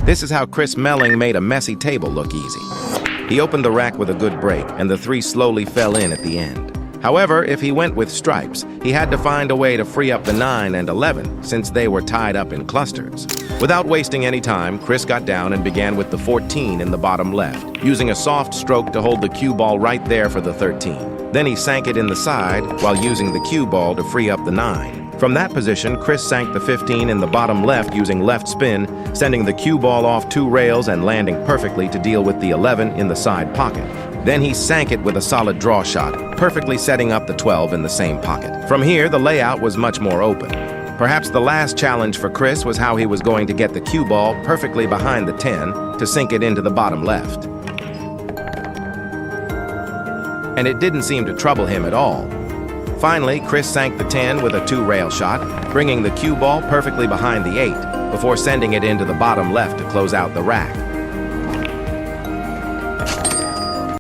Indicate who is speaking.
Speaker 1: This is how Chris Melling made a messy table look easy. He opened the rack with a good break, and the 3 slowly fell in at the end. However, if he went with stripes, he had to find a way to free up the 9 and 11, since they were tied up in clusters. Without wasting any time, Chris got down and began with the 14 in the bottom left, using a soft stroke to hold the cue ball right there for the 13. Then he sank it in the side while using the cue ball to free up the 9. From that position, Chris sank the 15 in the bottom left using left spin, sending the cue ball off 2 rails and landing perfectly to deal with the 11 in the side pocket. Then he sank it with a solid draw shot, perfectly setting up the 12 in the same pocket. From here, the layout was much more open. Perhaps the last challenge for Chris was how he was going to get the cue ball perfectly behind the 10 to sink it into the bottom left. And it didn't seem to trouble him at all. Finally, Chris sank the 10 with a 2-rail shot, bringing the cue ball perfectly behind the 8, before sending it into the bottom left to close out the rack.